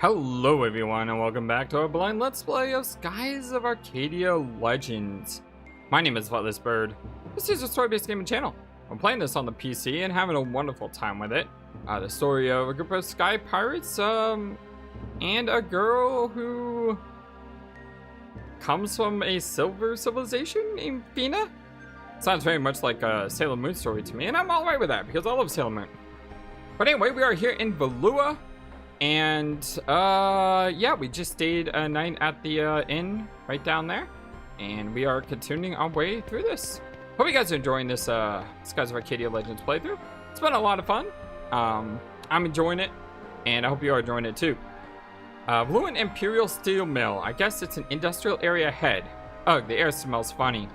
Hello everyone and welcome back to our blind let's play of Skies of Arcadia Legends. My name is Flightless Bird. This is a story-based gaming channel. I'm playing this on the PC and having a wonderful time with it. The story of a group of sky pirates and a girl who comes from a silver civilization named Fina. Sounds very much like a Sailor Moon story to me, and I'm alright with that because I love Sailor Moon. But anyway, we are here in Valua. And yeah, we just stayed a night at the inn right down there, and we are continuing our way through this. Hope you guys are enjoying this Skies of Arcadia Legends playthrough. It's been a lot of fun. I'm enjoying it, and I hope you are enjoying it too. Valuan Imperial Steel Mill. I guess it's an industrial area ahead. Ugh, the air smells funny.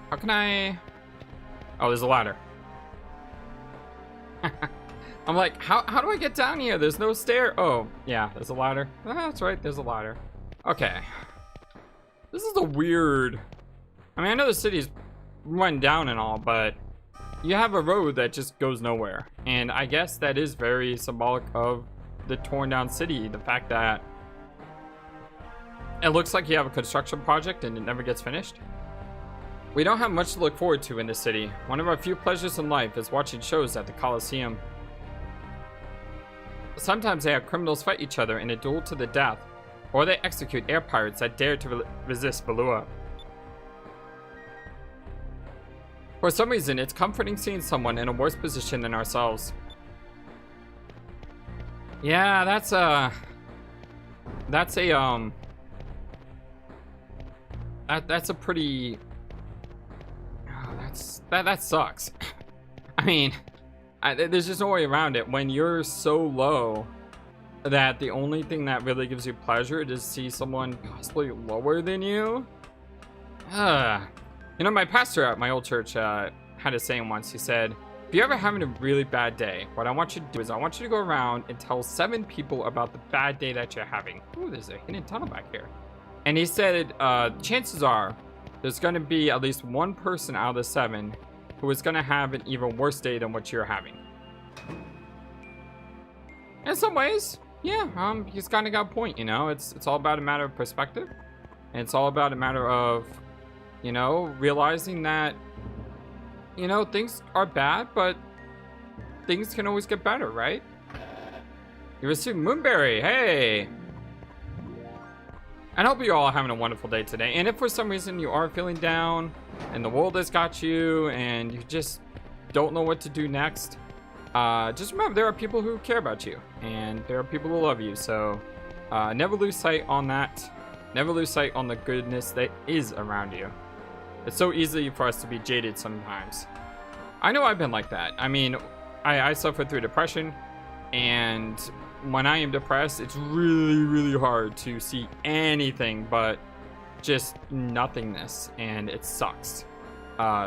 How can I... Oh, there's a ladder. I'm like, how do I get down here? There's no stair. Oh, yeah, there's a ladder. Oh, that's right, there's a ladder. Okay. This is a weird... I mean, I know the city's run down and all, but you have a road that just goes nowhere. And I guess that is very symbolic of the torn down city. The fact that it looks like you have a construction project and it never gets finished. We don't have much to look forward to in this city. One of our few pleasures in life is watching shows at the Coliseum. Sometimes they have criminals fight each other in a duel to the death, or they execute air pirates that dare to resist Valua. For some reason, it's comforting seeing someone in a worse position than ourselves. Yeah, that's a pretty... That sucks. I mean, there's just no way around it. When you're so low that the only thing that really gives you pleasure is to see someone possibly lower than you. You know, my pastor at my old church had a saying once. He said, if you're ever having a really bad day, what I want you to do is I want you to go around and tell 7 people about the bad day that you're having. Ooh, there's a hidden tunnel back here. And he said, chances are there's going to be at least one person out of the 7 who is going to have an even worse day than what you're having. In some ways, yeah, he's kind of got a point, you know. It's all about a matter of perspective. And it's all about a matter of, you know, realizing that, you know, things are bad, but things can always get better, right? You received Moonberry, hey! And I hope you're all having a wonderful day today. And if for some reason you are feeling down and the world has got you and you just don't know what to do next, just remember there are people who care about you and there are people who love you. So never lose sight on that. Never lose sight on the goodness that is around you. It's so easy for us to be jaded sometimes. I know I've been like that. I mean, I suffered through depression, and when I am depressed, it's really hard to see anything but just nothingness, and it sucks.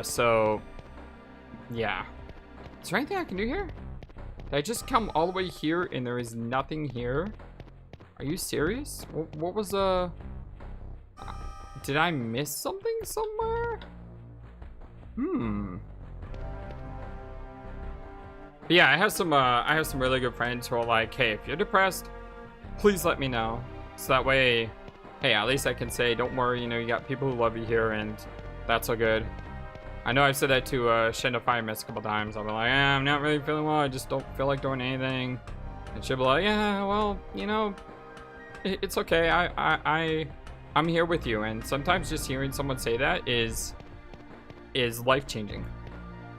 So yeah. Is there anything I can do here? Did I just come all the way here and there is nothing here? Are you serious? What was did I miss something somewhere? But yeah, I have some really good friends who are like, hey, if you're depressed, please let me know. So that way, hey, at least I can say, don't worry, you know, you got people who love you here, and that's all good. I know I've said that to Ashenda Firemyst a couple times. I'll be like, I'm not really feeling well, I just don't feel like doing anything. And she'll be like, yeah, well, you know, it's okay, I'm here with you. And sometimes just hearing someone say that is life-changing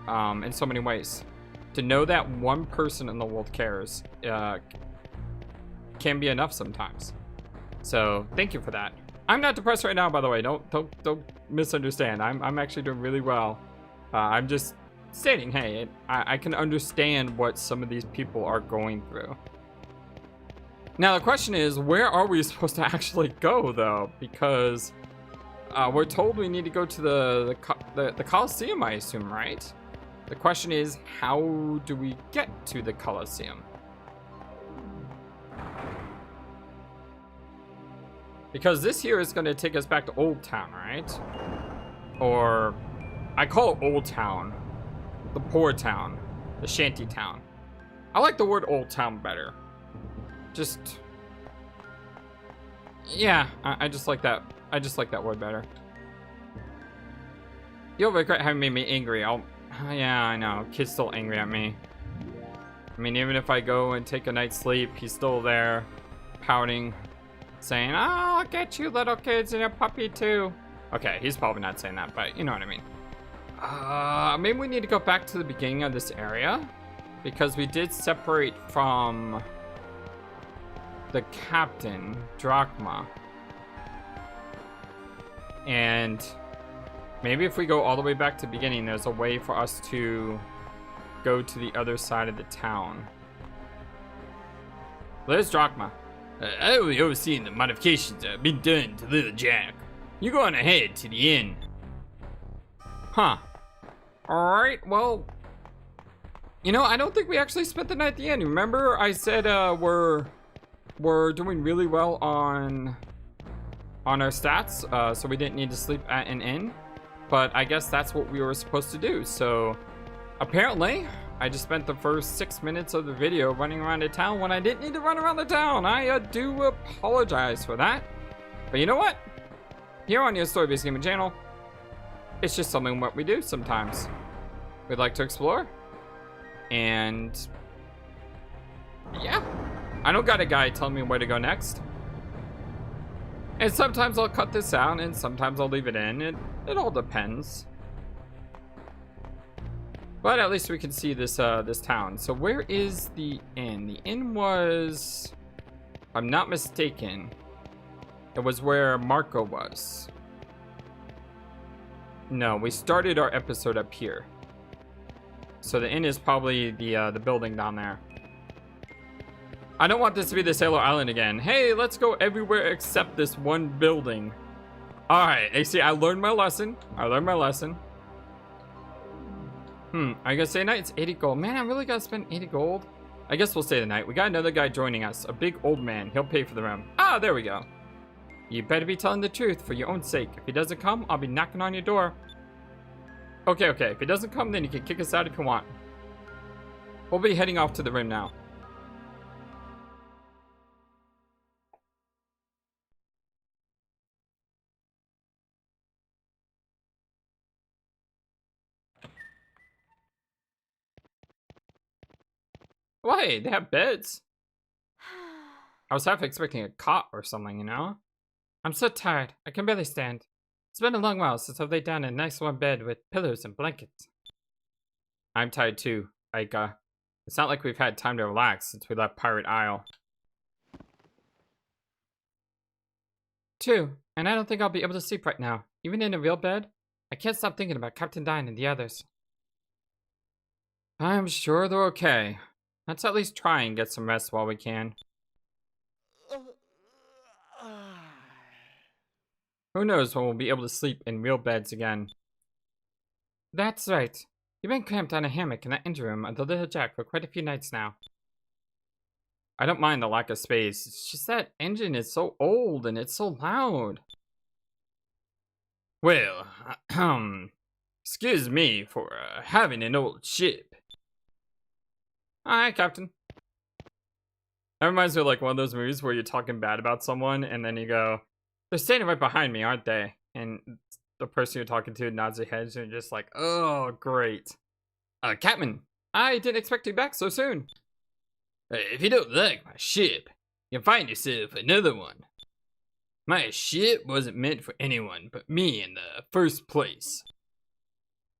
in so many ways. To know that one person in the world cares can be enough sometimes. So thank you for that. I'm not depressed right now, by the way. Don't misunderstand. I'm actually doing really well. I'm just stating, hey, I can understand what some of these people are going through. Now the question is, where are we supposed to actually go, though? Because we're told we need to go to the Coliseum, I assume, right? The question is, how do we get to the Coliseum? Because this here is going to take us back to Old Town, right? Or I call it Old Town. The poor town. The shanty town. I like the word Old Town better. Just... yeah, I just like that. I just like that word better. You'll regret having made me angry. Yeah, I know. Kid's still angry at me. I mean, even if I go and take a night's sleep, he's still there, pouting, saying, "Oh, I'll get you little kids and your puppy too." Okay, he's probably not saying that, but you know what I mean. Maybe we need to go back to the beginning of this area, because we did separate from the captain, Drachma. And maybe if we go all the way back to the beginning, there's a way for us to go to the other side of the town. There's Drachma. I will be overseeing the modifications that have been done to Little Jack. You go on ahead to the inn. Huh. Alright, well... you know, I don't think we actually spent the night at the inn. Remember I said we're doing really well on our stats, so we didn't need to sleep at an inn. But I guess that's what we were supposed to do, so... apparently, I just spent the first 6 minutes of the video running around the town when I didn't need to run around the town. I do apologize for that. But you know what? Here on your Story-Based Gaming channel, it's just something what we do sometimes. We'd like to explore. And... yeah. I don't got a guy telling me where to go next. And sometimes I'll cut this out, and sometimes I'll leave it in. It all depends. But at least we can see this this town. So where is the inn? The inn was, if I'm not mistaken, it was where Marco was. No, we started our episode up here. So the inn is probably the building down there. I don't want this to be the Sailor Island again. Hey, let's go everywhere except this one building. All right, see, I learned my lesson. I guess stay night. It's 80 gold. Man, I really gotta spend 80 gold. I guess we'll stay the night. We got another guy joining us. A big old man. He'll pay for the room. Ah, there we go. You better be telling the truth for your own sake. If he doesn't come, I'll be knocking on your door. Okay. If he doesn't come, then you can kick us out if you want. We'll be heading off to the rim now. Well, hey, they have beds. I was half expecting a cot or something, you know? I'm so tired. I can barely stand. It's been a long while since I've laid down in a nice warm bed with pillows and blankets. I'm tired too, Aika. It's not like we've had time to relax since we left Pirate Isle. True, and I don't think I'll be able to sleep right now. Even in a real bed, I can't stop thinking about Captain Dine and the others. I'm sure they're okay. Let's at least try and get some rest while we can. Who knows when we'll be able to sleep in real beds again. That's right. You've been cramped on a hammock in that engine room of the Little Jack for quite a few nights now. I don't mind the lack of space. It's just that engine is so old and it's so loud. Well, excuse me for having an old ship. Hi, Captain. That reminds me of like one of those movies where you're talking bad about someone and then you go, they're standing right behind me, aren't they? And the person you're talking to nods their heads and you're just like, oh, great. Captain, I didn't expect you back so soon. If you don't like my ship, you'll find yourself another one. My ship wasn't meant for anyone but me in the first place.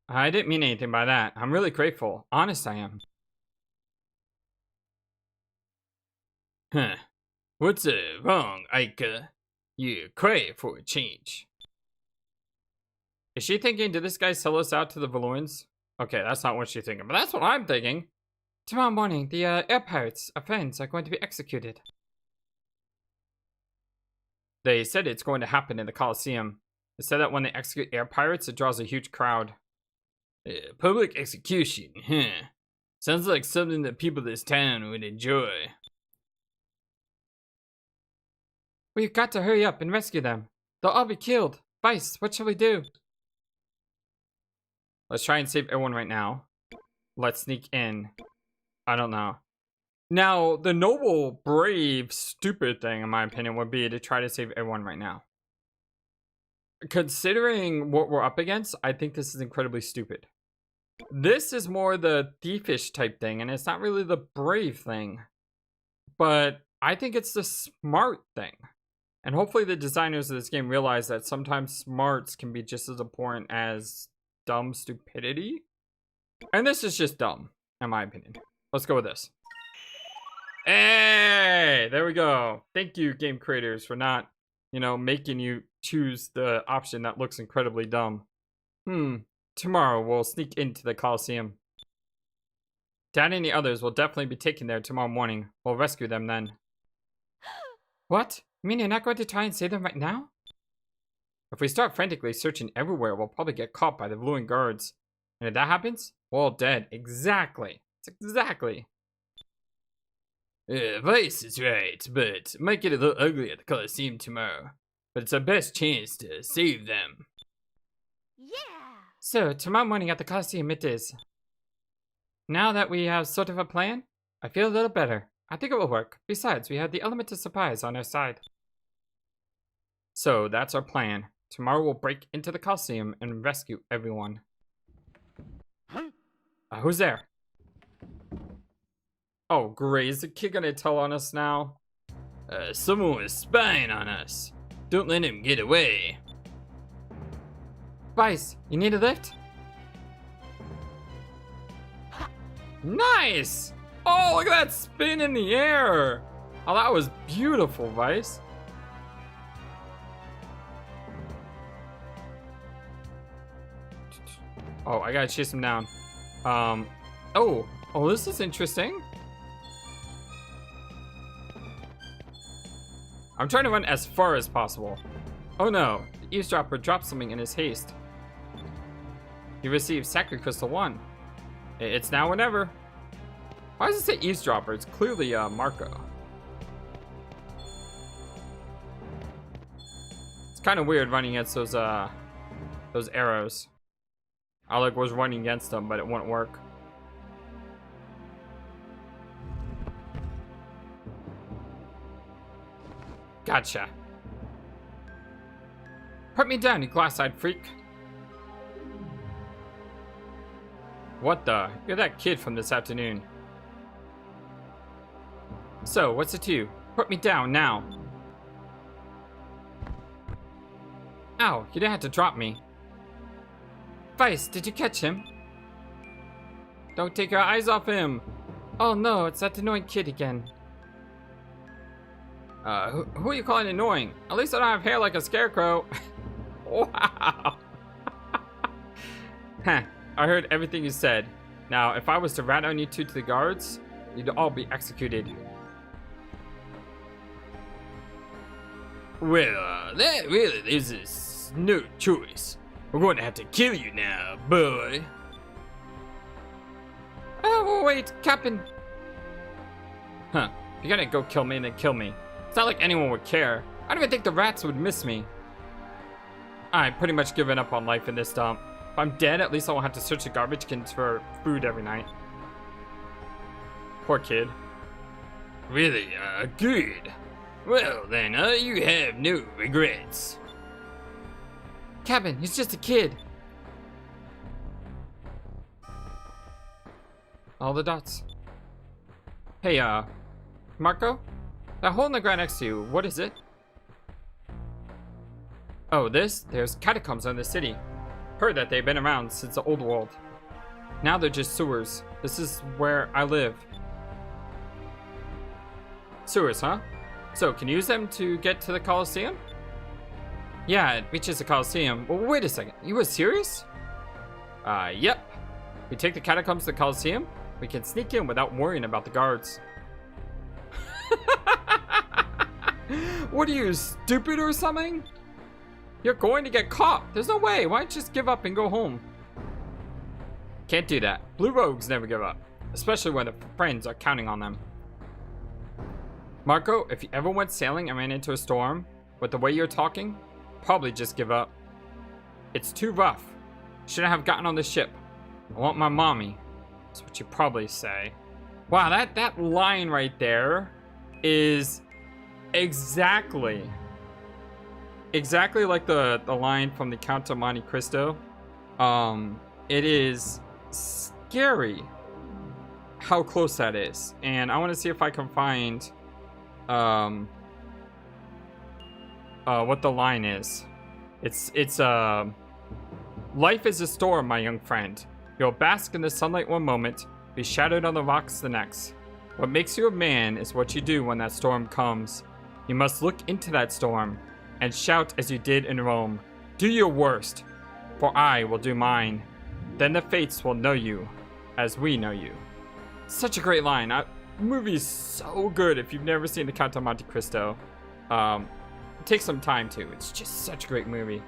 I didn't mean anything by that. I'm really grateful. Honest, I am. Huh. What's wrong, Aika? You crave for a change. Is she thinking, did this guy sell us out to the Valorans? Okay, that's not what she's thinking, but that's what I'm thinking. Tomorrow morning, the air pirates, our friends, are going to be executed. They said it's going to happen in the Coliseum. They said that when they execute air pirates, it draws a huge crowd. Public execution, huh? Sounds like something that people of this town would enjoy. We've got to hurry up and rescue them. They'll all be killed. Vice, what shall we do? Let's try and save everyone right now. Let's sneak in. I don't know. Now, the noble, brave, stupid thing, in my opinion, would be to try to save everyone right now. Considering what we're up against, I think this is incredibly stupid. This is more the thiefish type thing, and it's not really the brave thing. But I think it's the smart thing. And hopefully the designers of this game realize that sometimes smarts can be just as important as dumb stupidity. And this is just dumb, in my opinion. Let's go with this. Hey, there we go. Thank you, game creators, for not, making you choose the option that looks incredibly dumb. Tomorrow we'll sneak into the Coliseum. Dad and the others will definitely be taken there tomorrow morning. We'll rescue them then. What? You mean you're not going to try and save them right now? If we start frantically searching everywhere, we'll probably get caught by the Blueing guards. And if that happens, we're all dead. Exactly. Exactly. Vice is right, but it might get a little ugly at the Coliseum tomorrow. But it's our best chance to save them. Yeah! So, tomorrow morning at the Coliseum it is. Now that we have sort of a plan, I feel a little better. I think it will work. Besides, we have the element of surprise on our side. So, that's our plan. Tomorrow we'll break into the Coliseum and rescue everyone. Who's there? Oh, great. Is the kid gonna tell on us now? Someone was spying on us. Don't let him get away. Vice, you need a lift? Nice! Oh, look at that spin in the air! Oh, that was beautiful, Vice. Oh, I gotta chase him down. Oh, this is interesting. I'm trying to run as far as possible. Oh no, the eavesdropper dropped something in his haste. He received Sacred Crystal 1. It's now or never. Why does it say eavesdropper? It's clearly Marco. It's kind of weird running against those arrows. I was running against them, but it wouldn't work. Gotcha. Put me down, you glass-eyed freak. What the? You're that kid from this afternoon. So, what's it to you? Put me down now. Ow, you didn't have to drop me. Vice, did you catch him? Don't take your eyes off him. Oh no, it's that annoying kid again. Who are you calling annoying? At least I don't have hair like a scarecrow. Wow. Huh, I heard everything you said. Now, if I was to rat on you two to the guards, you'd all be executed. Well, that really leaves us no choice. We're going to have to kill you now, boy. Oh, wait, Captain. Huh, you're gonna go kill me and then kill me. It's not like anyone would care. I don't even think the rats would miss me. I'm pretty much giving up on life in this dump. If I'm dead, at least I won't have to search the garbage cans for food every night. Poor kid. Really, good. Well, then, you have no regrets. Kevin, he's just a kid. All the dots. Hey, Marco? That hole in the ground next to you, what is it? Oh, there's catacombs in the city. Heard that they've been around since the old world. Now they're just sewers. This is where I live. Sewers, huh? So, can you use them to get to the Coliseum? Yeah, it reaches the Coliseum. Well, wait a second. You were serious? Yep. We take the catacombs to the Coliseum, we can sneak in without worrying about the guards. What are you, stupid or something? You're going to get caught. There's no way. Why don't you just give up and go home? Can't do that. Blue rogues never give up, especially when their friends are counting on them. Marco, if you ever went sailing and ran into a storm, with the way you're talking, probably just give up. It's too rough. Shouldn't have gotten on the ship. I want my mommy. That's what you probably say. Wow, that line right there is exactly like the line from the Count of Monte Cristo. It is scary how close that is, and I want to see if I can find what the line is. It's life is a storm, my young friend. You'll bask in the sunlight one moment, be shadowed on the rocks the next. What makes you a man is what you do when that storm comes. You must look into that storm and shout as you did in Rome. Do your worst, for I will do mine. Then the fates will know you as we know you. Such a great line. The movie is so good if you've never seen the Count of Monte Cristo. It takes some time too. It's just such a great movie.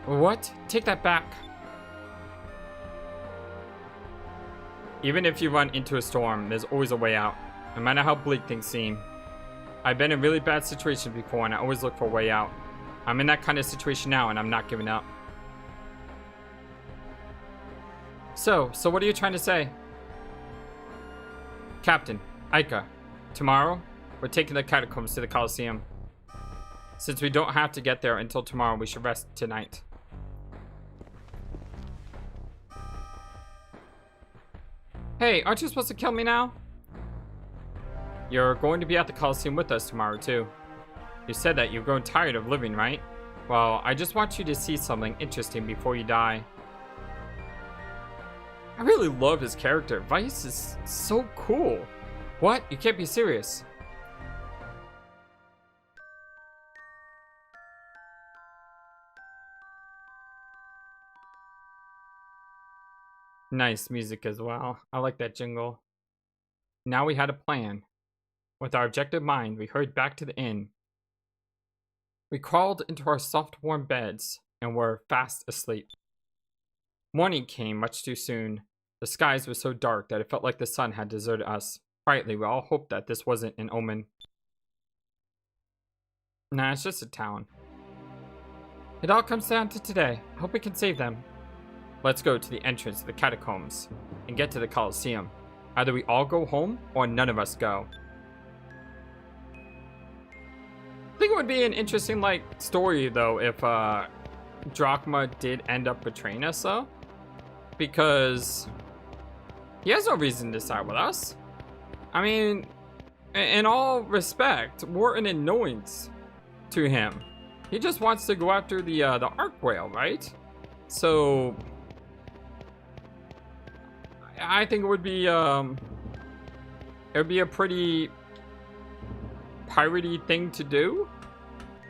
What? Take that back. Even if you run into a storm, there's always a way out, no matter how bleak things seem. I've been in really bad situations before, and I always look for a way out. I'm in that kind of situation now, and I'm not giving up. So what are you trying to say? Captain, Aika, tomorrow, we're taking the Catacombs to the Colosseum. Since we don't have to get there until tomorrow, we should rest tonight. Hey, aren't you supposed to kill me now? You're going to be at the Colosseum with us tomorrow, too. You said that you've grown tired of living, right? Well, I just want you to see something interesting before you die. I really love his character. Vice is so cool. What? You can't be serious. Nice music as well. I like that jingle. Now we had a plan. With our objective in mind, we hurried back to the inn. We crawled into our soft, warm beds and were fast asleep. Morning came much too soon. The skies were so dark that it felt like the sun had deserted us. Quietly, we all hoped that this wasn't an omen. Nah, it's just a town. It all comes down to today. I hope we can save them. Let's go to the entrance to the Catacombs and get to the Colosseum. Either we all go home or none of us go. I think it would be an interesting, story, though, if Drachma did end up betraying us, though. Because he has no reason to side with us. I mean, in all respect, we're an annoyance to him. He just wants to go after the Arc Whale, right? So I think it would be a pretty piratey thing to do,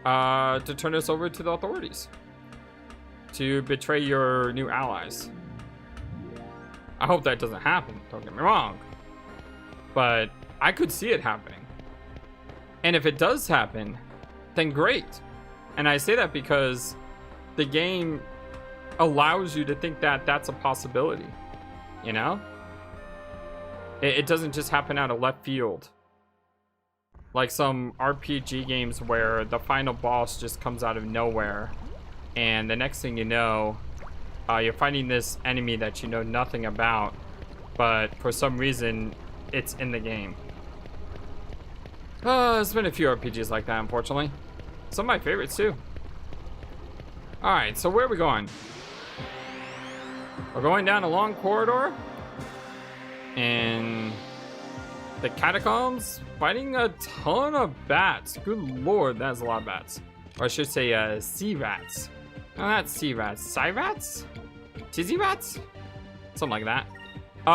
to turn us over to the authorities, to betray your new allies. I hope that doesn't happen, don't get me wrong, but I could see it happening. And if it does happen, then great. And I say that because the game allows you to think that that's a possibility, you know? It doesn't just happen out of left field. Like some RPG games where the final boss just comes out of nowhere, and the next thing you know, you're fighting this enemy that you know nothing about, but for some reason, it's in the game. There's been a few RPGs like that, unfortunately. Some of my favorites, too. Alright, so where are we going? We're going down a long corridor in the Catacombs, fighting a ton of bats. Good lord, that's a lot of bats. Or I should say sea rats. No, not sea rats. Psy rats? Tizzy rats? Something like that.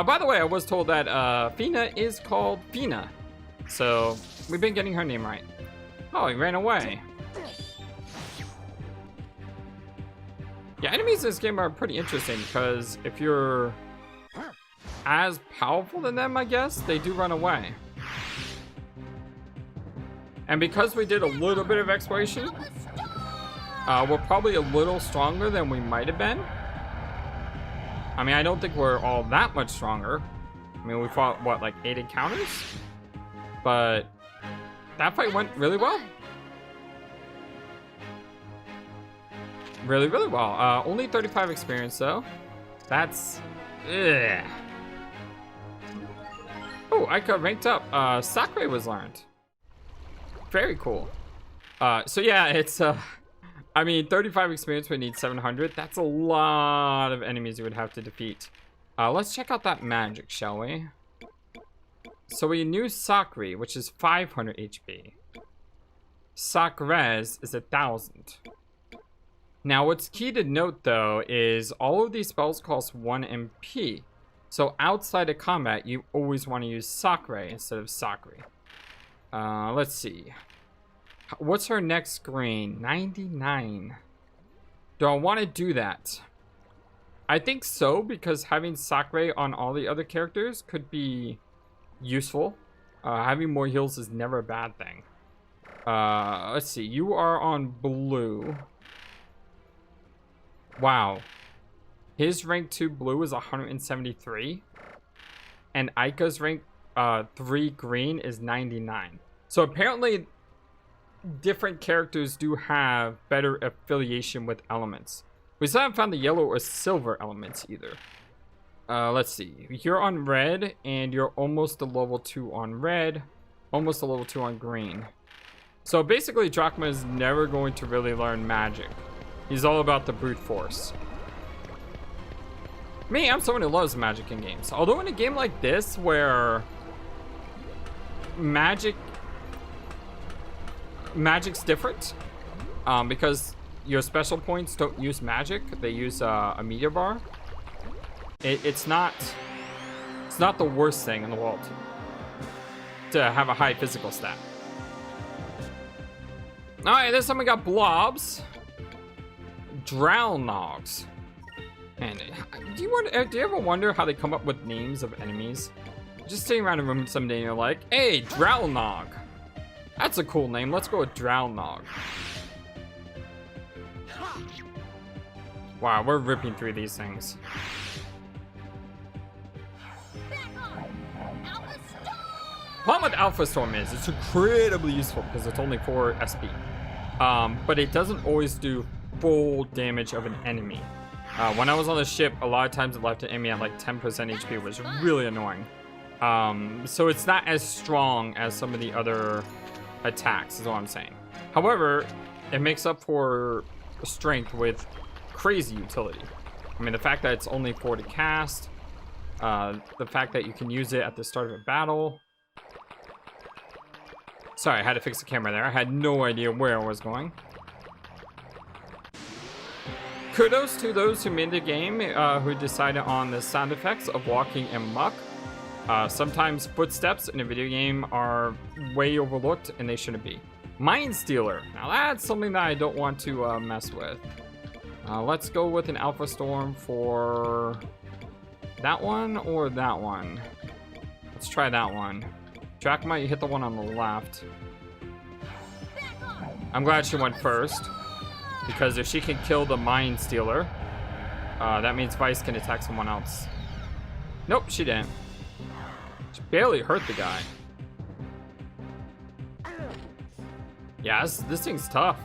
By the way, I was told that Fina is called Fina. So we've been getting her name right. Oh, he ran away. Yeah, enemies in this game are pretty interesting because if you're as powerful than them, I guess, they do run away. And because we did a little bit of exploration, we're probably a little stronger than we might have been. I mean, I don't think we're all that much stronger. I mean, we fought, what, like 8 encounters? but that fight went really well. Really well. Only 35 experience though. That's... ugh. Oh, I got ranked up. Sakurai was learned. Very cool. So yeah, it's I mean, 35 experience would need 700. That's a lot of enemies you would have to defeat. Let's check out that magic, shall we? So we knew Sakurai, which is 500 HP. Sakurai's is 1,000. Now, what's key to note, though, is all of these spells cost 1 MP. So outside of combat, you always want to use Sakurai instead of Sakurai. Let's see. What's her next screen? 99. Do I want to do that? I think so, because having Sakurai on all the other characters could be useful. Having more heals is never a bad thing. Let's see. You are on blue. Wow. His rank 2 blue is 173. And Aika's rank 3 green is 99. So apparently different characters do have better affiliation with elements. We still haven't found the yellow or silver elements either. Let's see. You're on red, and you're almost a level 2 on red, almost a level 2 on green. So basically, Drachma is never going to really learn magic. He's all about the brute force. Me, I'm someone who loves magic in games. Although in a game like this, where magic's different, because your special points don't use magic, they use a meteor bar. It's not the worst thing in the world to have a high physical stat. All right, this time we got blobs, drownlogs. And do you ever wonder how they come up with names of enemies? Just sitting around a room someday and you're like, hey, Drownlog. That's a cool name. Let's go with Drownlog. Wow, we're ripping through these things. Problem with Alpha Storm is it's incredibly useful because it's only 4 SP. But it doesn't always do full damage of an enemy. When I was on the ship, a lot of times it left an enemy at like 10% HP, which was really annoying. So it's not as strong as some of the other attacks, is what I'm saying. However, it makes up for strength with crazy utility. I mean, the fact that it's only 4 to cast, the fact that you can use it at the start of a battle. Sorry, I had to fix the camera there. I had no idea where I was going. Kudos to those who made the game, who decided on the sound effects of walking and muck. Sometimes footsteps in a video game are way overlooked and they shouldn't be. Mind Stealer. Now that's something that I don't want to mess with. Let's go with an Alpha Storm for that one or that one. Let's try that one. Drachma, you hit the one on the left. I'm glad she went first, because if she can kill the Mind Stealer, that means Vice can attack someone else. Nope, she didn't. She barely hurt the guy. Yeah, this thing's tough.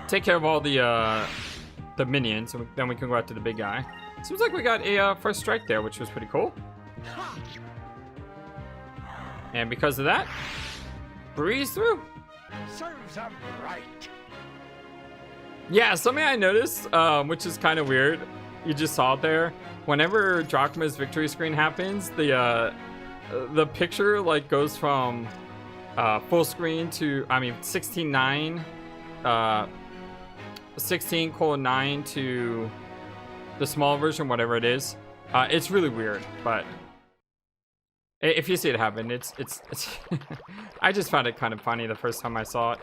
Take care of all the minions, and then we can go after the big guy. Seems like we got a first strike there, which was pretty cool. And because of that, breeze through. Serves up right. Yeah, something I noticed, which is kind of weird. You just saw it there. Whenever Drachma's victory screen happens, the picture like goes from full screen to 16:9, 16:9 to the small version, whatever it is. It's really weird, but if you see it happen, it's I just found it kind of funny the first time I saw it.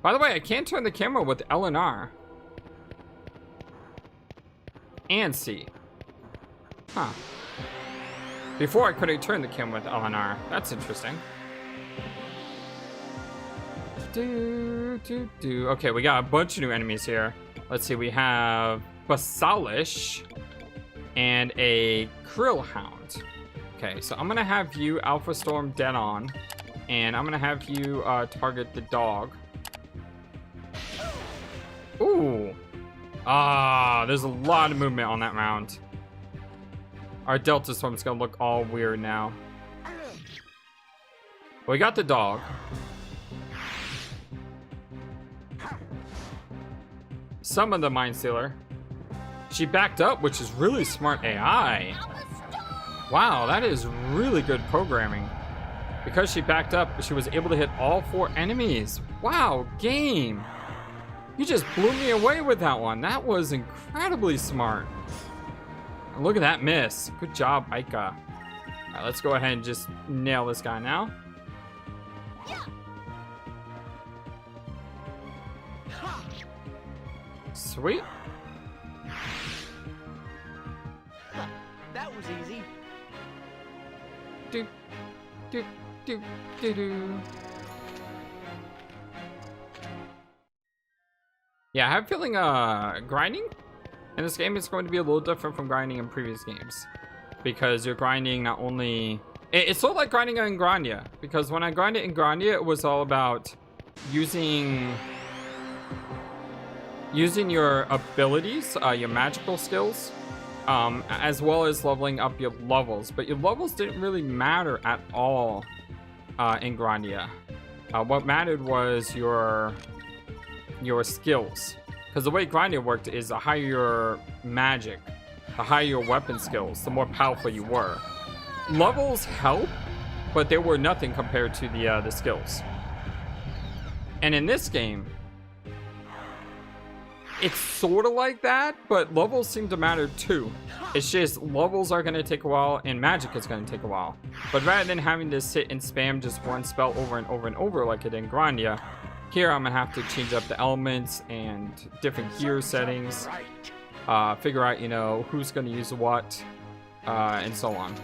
By the way, I can't turn the camera with L and R. And C. Huh. Before I couldn't turn the camera with L and R. That's interesting. Okay, we got a bunch of new enemies here. Let's see, we have Basalish, and a Krill Hound. Okay, so I'm gonna have you Alpha Storm dead on, and I'm gonna have you target the dog. Ooh. There's a lot of movement on that round. Our Delta Storm's gonna look all weird now. We got the dog. Some of the Mind Stealer. She backed up, which is really smart AI. Wow, that is really good programming. Because she backed up, she was able to hit all 4 enemies. Wow, game. You just blew me away with that one. That was incredibly smart. And look at that miss. Good job, Aika. All right, let's go ahead and just nail this guy now. Sweet. That was easy. Do, do, do, do, do. Yeah, I have a feeling grinding in this game is going to be a little different from grinding in previous games, because you're grinding not only it's sort of like grinding in Grandia, because when I grinded in Grandia, it was all about using your abilities, your magical skills, as well as leveling up your levels. But your levels didn't really matter at all in Grandia. What mattered was your skills, because the way Grandia worked is the higher your magic, the higher your weapon skills, the more powerful you were. Levels help, but they were nothing compared to the skills. And in this game, it's sort of like that, but levels seem to matter too. It's just levels are going to take a while and magic is going to take a while. But rather than having to sit and spam just one spell over and over and over like it in Grandia, here I'm going to have to change up the elements and different gear settings, figure out, you know, who's going to use what, and so on.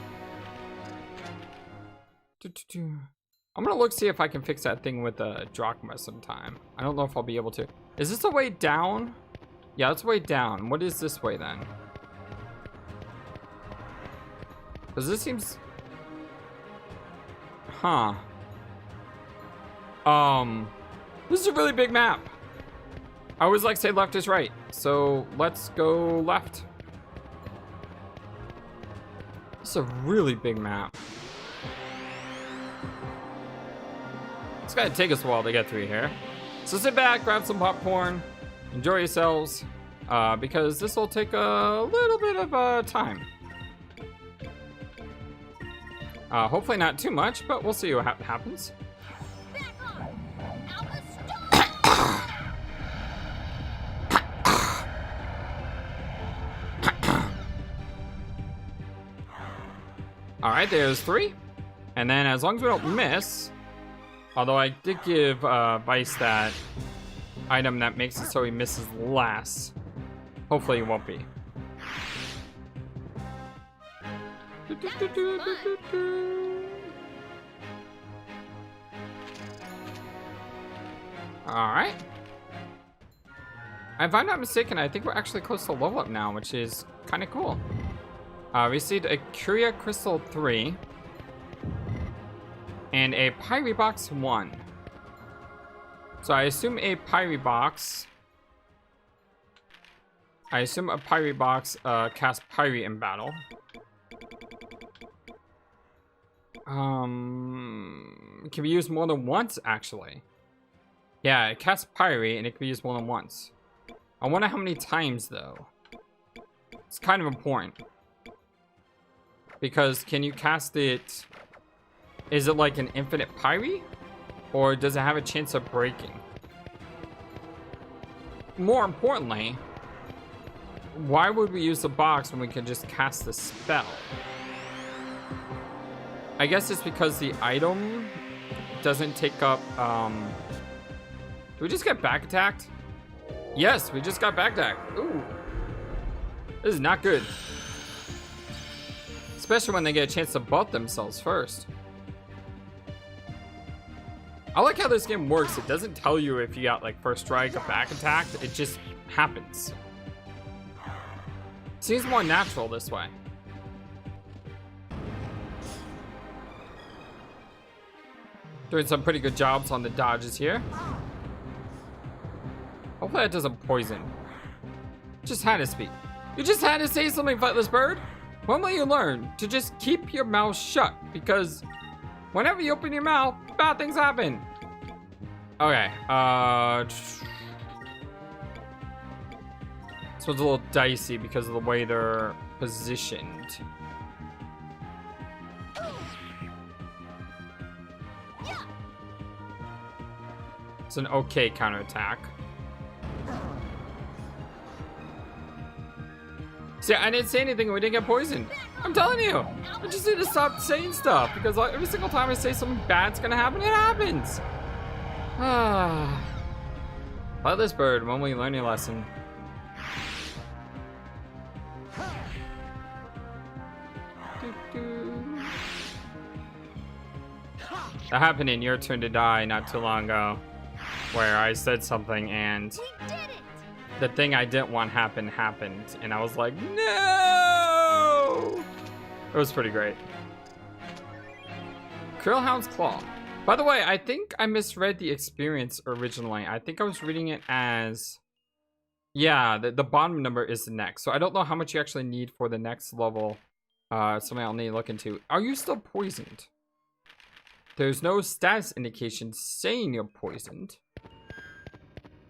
I'm going to look see if I can fix that thing with the drachma sometime. I don't know if I'll be able to. Is this the way down? Yeah, it's way down. What is this way then? Because this seems... Huh. This is a really big map. I always like to say left is right. So let's go left. This is a really big map. It's gonna take us a while to get through here. So sit back, grab some popcorn, enjoy yourselves, because this will take a little bit of time. Hopefully not too much, but we'll see what happens. All right, there's 3. And then as long as we don't miss, although I did give Vice that item that makes it so he misses last. Hopefully he won't be. Alright. If I'm not mistaken, I think we're actually close to level up now, which is kind of cool. We received a Curia Crystal 3 and a Pyre Box 1. So I assume a Pyre Box... casts Pyre in battle. It can be used more than once, actually. Yeah, it casts Pyre and it can be used more than once. I wonder how many times, though. It's kind of important. Because can you cast it... Is it like an infinite Pyre? Or does it have a chance of breaking? More importantly, why would we use the box when we can just cast the spell? I guess it's because the item doesn't take up... Do we just get back attacked? Yes, we just got back attacked. Ooh. This is not good. Especially when they get a chance to buff themselves first. I like how this game works. It doesn't tell you if you got like first strike or back attacked. It just happens. Seems more natural this way. Doing some pretty good jobs on the dodges here. Hopefully that doesn't poison. Just had to speak. You just had to say something, Flightless Bird. When will you learn to just keep your mouth shut? Because whenever you open your mouth, bad things happen. Okay, this one's a little dicey because of the way they're positioned. It's an okay counterattack. See, I didn't say anything and we didn't get poisoned. I'm telling you. I just need to stop saying stuff because like, every single time I say something bad's gonna happen, it happens. Flightless Bird, when will you learn your lesson? That happened in Your Turn to Die not too long ago, where I said something and the thing I didn't want happened, and I was like, no! It was pretty great. Krillhound's Claw. By the way, I think I misread the experience originally. I think I was reading it as, yeah, the bottom number is the next. So I don't know how much you actually need for the next level. Something I'll need to look into. Are you still poisoned? There's no status indication saying you're poisoned.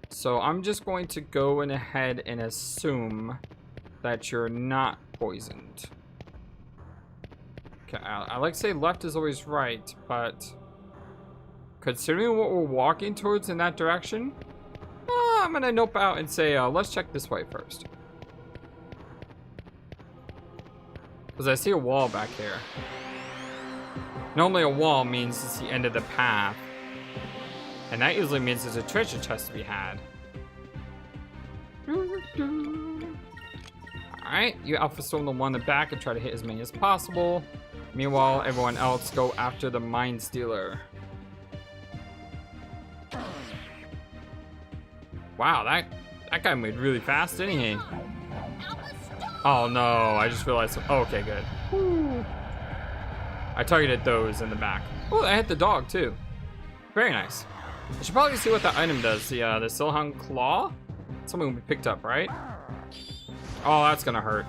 So I'm just going to go in ahead and assume that you're not poisoned. Okay, I like to say left is always right, but considering what we're walking towards in that direction, I'm gonna nope out and say, let's check this way first. Because I see a wall back here. Normally a wall means it's the end of the path. And that usually means there's a treasure chest to be had. Alright, you Alpha Storm the one in the back and try to hit as many as possible. Meanwhile, everyone else go after the Mind Stealer. Wow, that guy moved really fast, didn't he? Oh no, I just realized. Oh, okay, good. Woo. I targeted those in the back. Oh, I hit the dog too. Very nice. I should probably see what that item does. The Silhung Claw? Something we picked up, right? Oh, that's gonna hurt.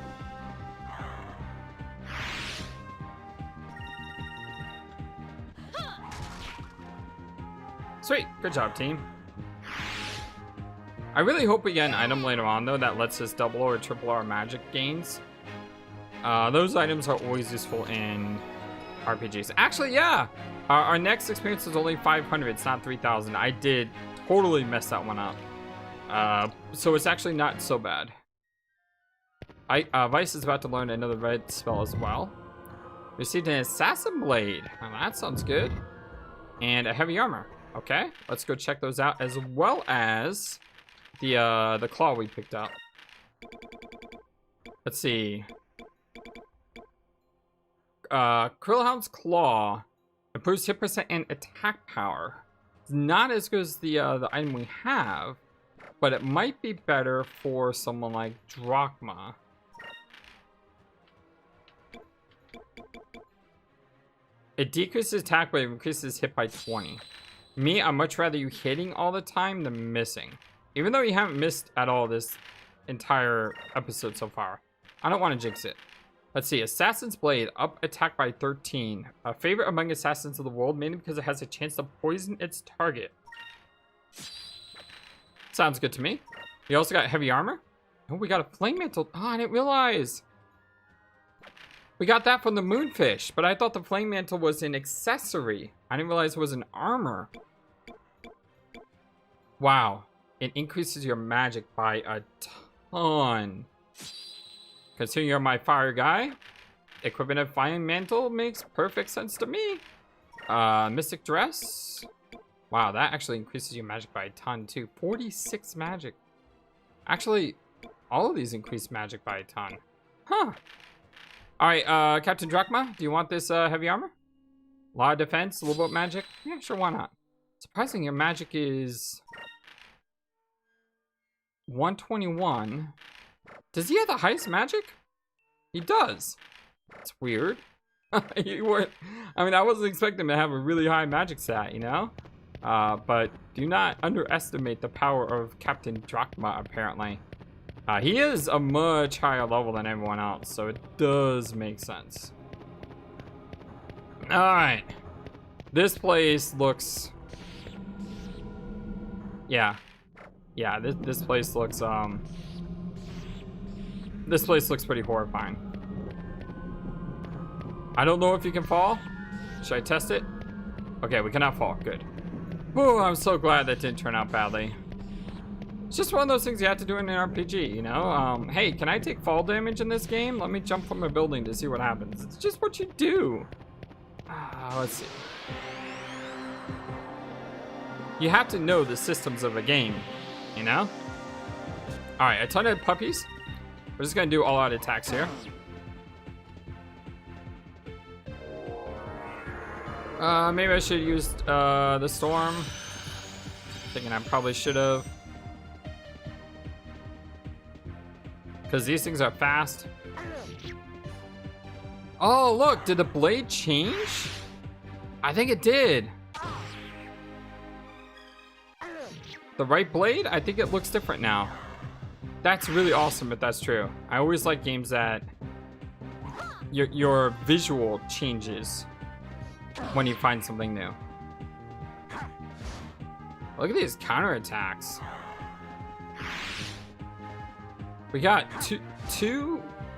Sweet, good job, team. I really hope we get an item later on though that lets us double or triple our magic gains. Those items are always useful in RPGs. Actually, yeah, our next experience is only 500. It's not 3,000. I did totally mess that one up. So it's actually not so bad. Vice is about to learn another red spell as well. Received an Assassin Blade. Now that sounds good. And a heavy armor. Okay, let's go check those out, as well as the claw we picked up. Let's see. Krillhound's Claw improves hit percent and attack power. It's not as good as the item we have, but it might be better for someone like Drachma. It decreases attack, but it increases hit by 20. Me, I'd much rather you hitting all the time than missing. Even though you haven't missed at all this entire episode so far. I don't want to jinx it. Let's see, Assassin's Blade, up attack by 13. A favorite among assassins of the world, mainly because it has a chance to poison its target. Sounds good to me. We also got heavy armor. Oh, we got a flame mantle. Oh, I didn't realize. We got that from the moonfish, but I thought the flame mantle was an accessory. I didn't realize it was an armor. Wow. It increases your magic by a ton. Considering you're my fire guy, equipment of Fire Mantle makes perfect sense to me. Mystic Dress. Wow, that actually increases your magic by a ton too. 46 magic. Actually, all of these increase magic by a ton. Huh. Alright, Captain Drachma, do you want this heavy armor? A lot of defense, a little bit of magic? Yeah, sure, why not? Surprising, your magic is 121 Does he have the highest magic? He does. It's weird. You weren't, I mean, I wasn't expecting him to have a really high magic stat, you know? But do not underestimate the power of Captain Drachma, apparently. He is a much higher level than everyone else, so it does make sense. Alright. This place looks... Yeah. Yeah, this place looks, this place looks pretty horrifying. I don't know if you can fall. Should I test it? Okay, we cannot fall. Good. Ooh, I'm so glad that didn't turn out badly. It's just one of those things you have to do in an RPG, you know? Hey, can I take fall damage in this game? Let me jump from a building to see what happens. It's just what you do. Let's see. You have to know the systems of a game, you know? Alright, a ton of puppies. We're just gonna do all-out attacks here. Maybe I should have used the storm. Thinking I probably should have. Because these things are fast. Oh, look, did the blade change? I think it did. The right blade? I think it looks different now. That's really awesome if that's true. I always like games that your visual changes when you find something new. Look at these counterattacks. We got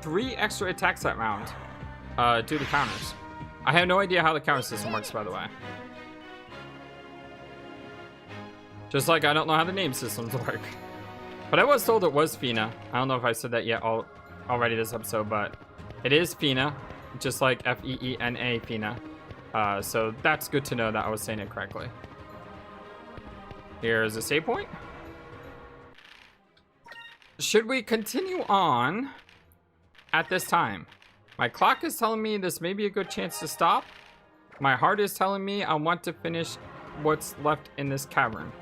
three extra attacks that round due to counters. I have no idea how the counter system works, by the way. Just like I don't know how the name systems work. But I was told it was Fina. I don't know if I said that yet already this episode, but it is Fina, just like F-E-E-N-A, Fina. So that's good to know that I was saying it correctly. Here's a save point. Should we continue on at this time? My clock is telling me this may be a good chance to stop. My heart is telling me I want to finish what's left in this cavern.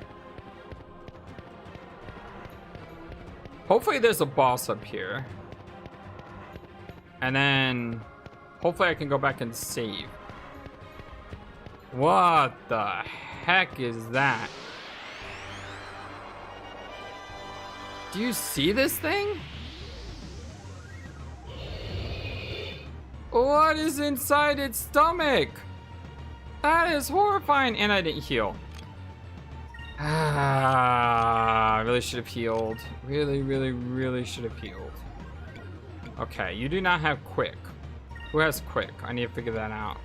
Hopefully there's a boss up here. And then hopefully I can go back and save. What the heck is that? Do you see this thing? What is inside its stomach? That is horrifying. And I didn't heal. I really should have healed. Really should have healed. Okay, you do not have quick. Who has quick? I need to figure that out.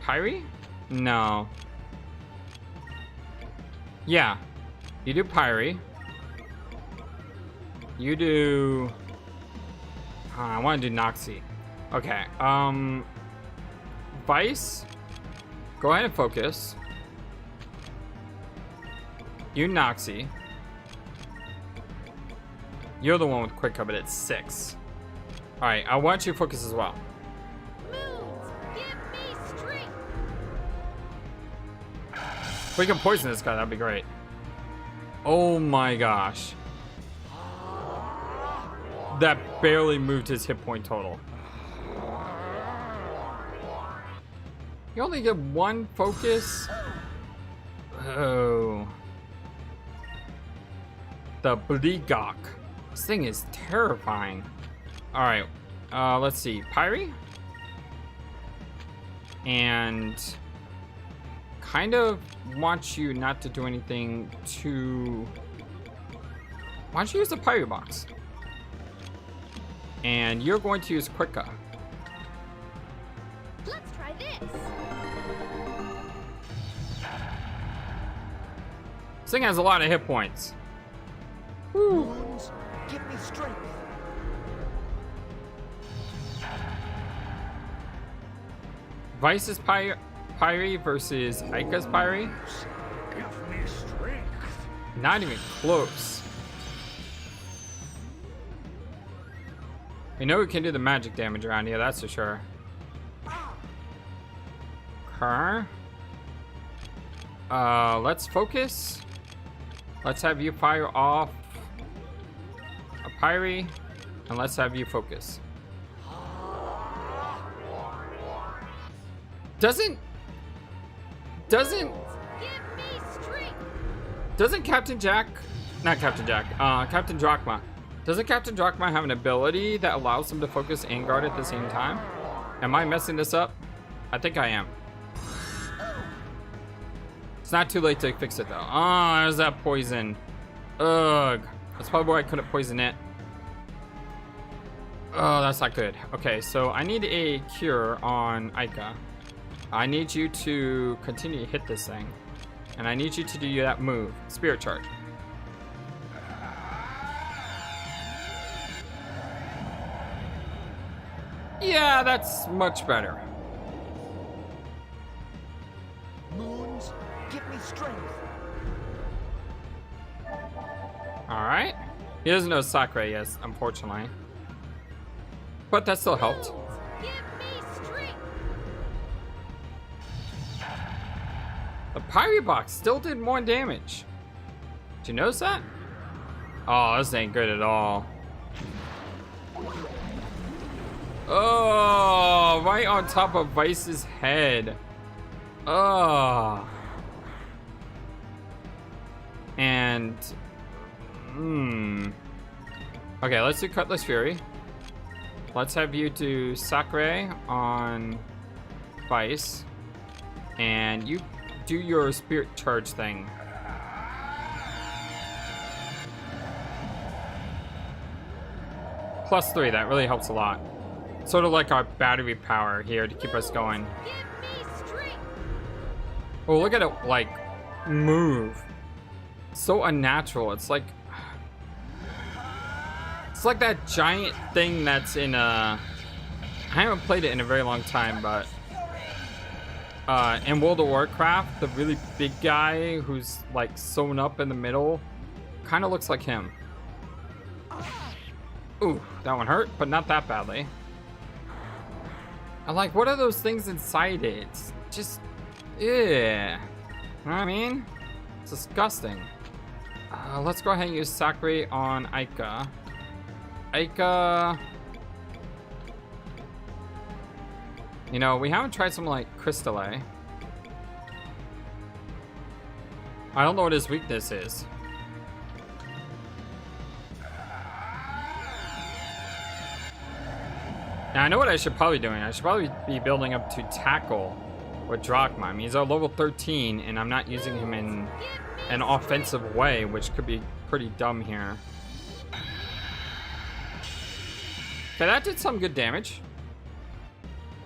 Pyre? No. Yeah. You do Pyre. You do... I want to do Noxie. Okay, Vice. Go ahead and focus. You Noxie. You're the one with quick cover, but it's 6. Alright, I want you to focus as well. Moons, give me strength. If we can poison this guy, that'd be great. Oh my gosh. That barely moved his hit point total. You only get 1 focus? Oh. The Bleegok. This thing is terrifying. Alright, let's see. Pyre? And kind of want you not to do anything too... Why don't you use the Pyre box? And you're going to use Quicka. Let's try this. This thing has a lot of hit points. Moons, give me strength. Vice's Pyre versus Aika's Pyre. Give me strength. Not even close. We know we can do the magic damage around here, that's for sure. Okay. Let's focus. Let's have you fire off a DePaepe, and let's have you focus. Doesn't Give me strength. Captain Drachma. Doesn't Captain Drachma have an ability that allows him to focus and guard at the same time? Am I messing this up? I think I am. It's not too late to fix it though. Oh, there's that poison. Ugh. That's probably why I couldn't poison it. Oh, that's not good. Okay, so I need a cure on Aika. I need you to continue to hit this thing. And I need you to do that move. Spirit Charge. Yeah, that's much better. Moons, give me strength. Alright. He doesn't know Sakura yet, unfortunately. But that still helped. Give me strength. The Pirate Box still did more damage. Did you notice that? Oh, this ain't good at all. Oh, right on top of Vice's head. Oh. And... Okay, let's do Cutlass Fury. Let's have you do Sakura on Vice. And you do your Spirit Charge thing. +3, that really helps a lot. Sort of like our battery power here to keep us going. Give me strength. Oh, look at it, like, move. So unnatural. It's like that giant thing that's in I haven't played it in a very long time, but in World of Warcraft, the really big guy who's like sewn up in the middle kind of looks like him. Ooh, that one hurt, but not that badly. I'm like, what are those things inside it? It's just, yeah. You know what I mean? It's disgusting. Let's go ahead and use Sakura on Aika. Aika. You know, we haven't tried something like Crystallite. I don't know what his weakness is. Now, I know what I should probably be doing. I should probably be building up to tackle with Drachma. I mean, he's a level 13, and I'm not using him in an offensive way, which could be pretty dumb here. Okay, that did some good damage.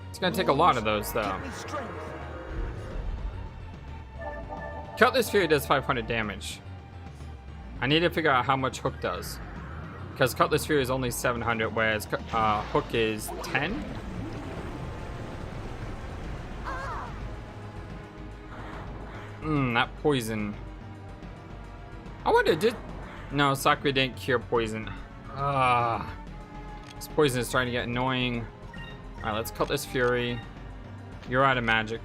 It's gonna take a lot of those, though. Give me strength. Cutlass Fury does 500 damage. I need to figure out how much Hook does. Because Cutlass Fury is only 700, whereas Hook is 10. That poison. I wonder, no, Sakura didn't cure poison. This poison is starting to get annoying. Alright, let's Cutlass Fury. You're out of magic.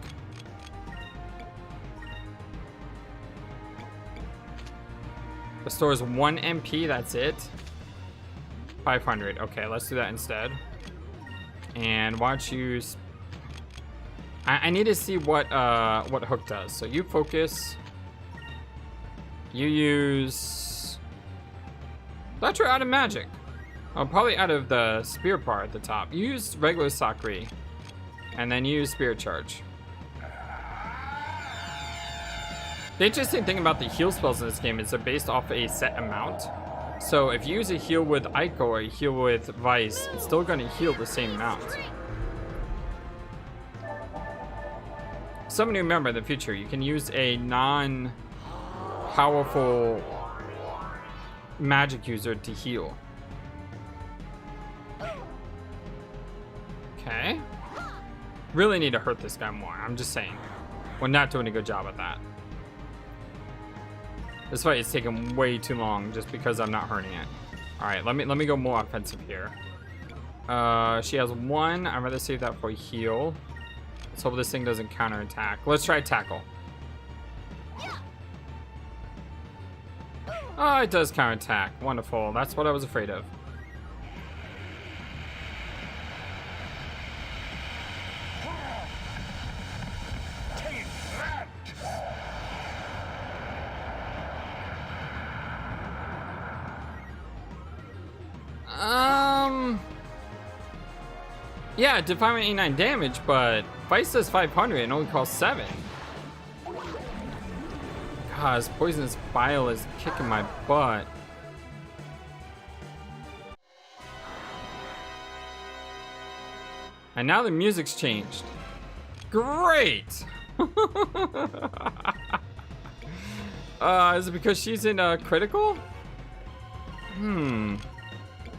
Restores 1 MP, that's it. 500. Okay, let's do that instead. And why don't you... I need to see what Hook does. So you focus. You use... Thought you're out of magic. Oh, probably out of the spear bar at the top. You use regular Sakura. And then you use Spirit Charge. The interesting thing about the heal spells in this game is they're based off a set amount. So if you use a heal with Aiko or a heal with Vice, it's still going to heal the same amount. Something to remember in the future, you can use a non-powerful magic user to heal. Okay. Really need to hurt this guy more, I'm just saying. We're not doing a good job at that. This fight is taking way too long just because I'm not hurting it. Alright, let me go more offensive here. She has 1. I'd rather save that for a heal. Let's hope this thing doesn't counterattack. Let's try tackle. Oh, it does counterattack. Wonderful. That's what I was afraid of. Yeah, it did 589 damage, but Vice does 500 and only costs 7. God, this poisonous bile is kicking my butt. And now the music's changed. Great! Is it because she's in critical? I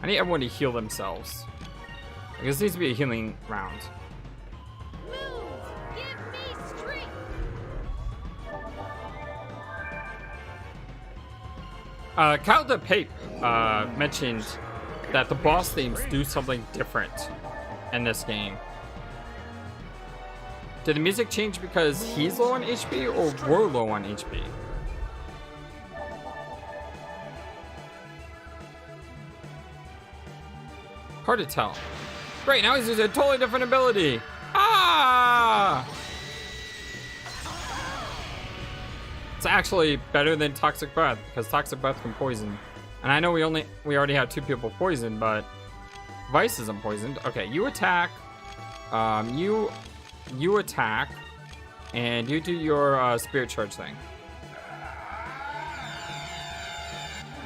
need everyone to heal themselves. I guess this needs to be a healing round. Moons, give me strength. Cal DePaepe mentioned that the boss themes do something different in this game. Did the music change because he's low on HP or we're low on HP? Hard to tell. Great, now he's using a totally different ability. Ah! It's actually better than Toxic Breath because Toxic Breath can poison. And I know we already have 2 people poisoned, but Vice isn't poisoned. Okay, you attack. You attack, and you do your spirit charge thing.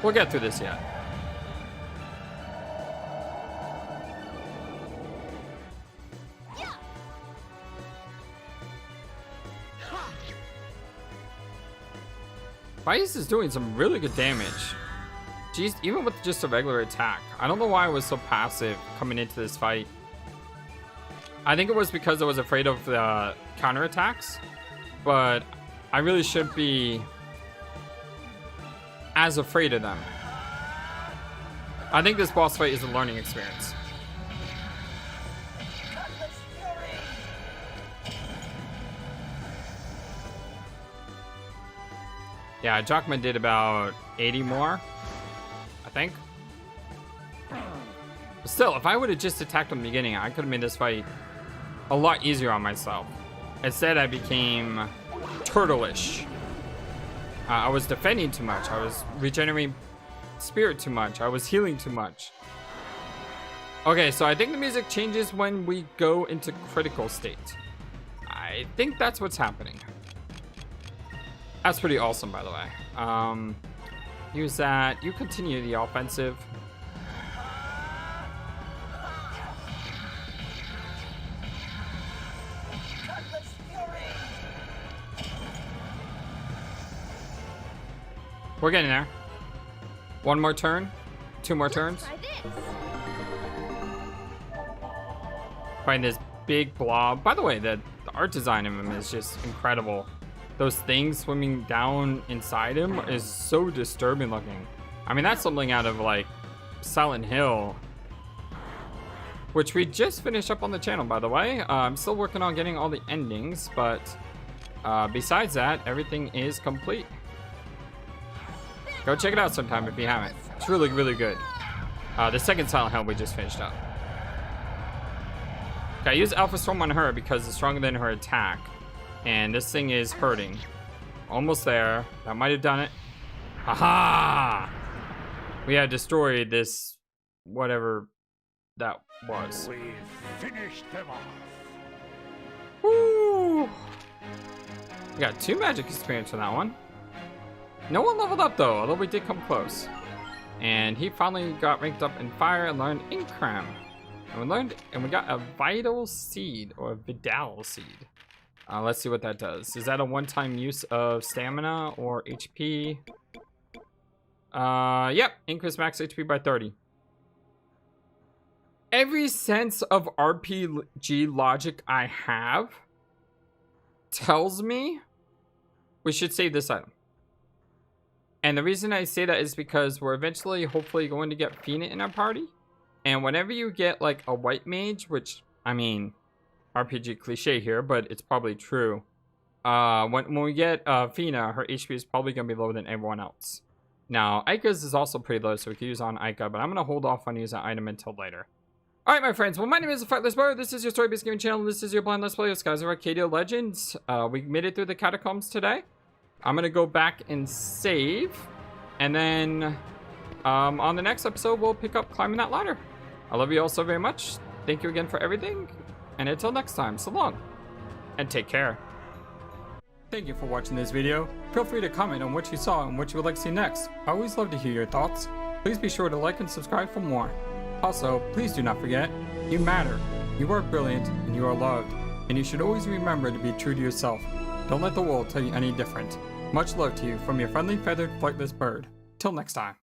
We'll get through this yet. Vice is doing some really good damage. Jeez, even with just a regular attack. I don't know why I was so passive coming into this fight. I think it was because I was afraid of the counterattacks, but I really shouldn't be as afraid of them. I think this boss fight is a learning experience. Yeah, Jockman did about 80 more, I think. But still, if I would have just attacked from the beginning, I could have made this fight a lot easier on myself. Instead, I became turtle-ish. I was defending too much. I was regenerating spirit too much. I was healing too much. Okay, so I think the music changes when we go into critical state. I think that's what's happening. That's pretty awesome, by the way. Use that. You continue the offensive. We're getting there. 1 more turn. 2 more turns. Try this. Find this big blob. By the way, the art design of him is just incredible. Those things swimming down inside him is so disturbing looking. I mean, that's something out of like Silent Hill, which we just finished up on the channel, by the way. I'm still working on getting all the endings, but besides that, everything is complete. Go check it out sometime if you haven't. It's really, really good. The second Silent Hill we just finished up. Okay, I use Alpha Storm on her because it's stronger than her attack. And this thing is hurting. Almost there. That might have done it. Haha! We have destroyed this whatever that was. We finished them off. Woo! We got 2 magic experience on that one. No one leveled up though, although we did come close. And he finally got ranked up in fire and learned Incram. And we got a vital seed or a Vidal seed. Let's see what that does. Is that a one-time use of stamina or HP? Yep, increase max HP by 30. Every sense of RPG logic I have tells me we should save this item. And the reason I say that is because we're eventually hopefully going to get Fina in our party. And whenever you get like a white mage, which, I mean, RPG cliche here, but it's probably true. When we get Fina, her HP is probably going to be lower than everyone else. Now, Aika's is also pretty low, so we can use on Aika, but I'm going to hold off on using that item until later. Alright, my friends, well, my name is Flightless. This is your story-based gaming channel. This is your blind let's play of Skies of Arcadia Legends. We made it through the Catacombs today. I'm going to go back and save, and then on the next episode, we'll pick up climbing that ladder. I love you all so very much. Thank you again for everything, and until next time, so long, and take care. Thank you for watching this video. Feel free to comment on what you saw and what you would like to see next. I always love to hear your thoughts. Please be sure to like and subscribe for more. Also, please do not forget, you matter, you are brilliant, and you are loved, and you should always remember to be true to yourself. Don't let the world tell you any different. Much love to you from your friendly feathered flightless bird. Till next time.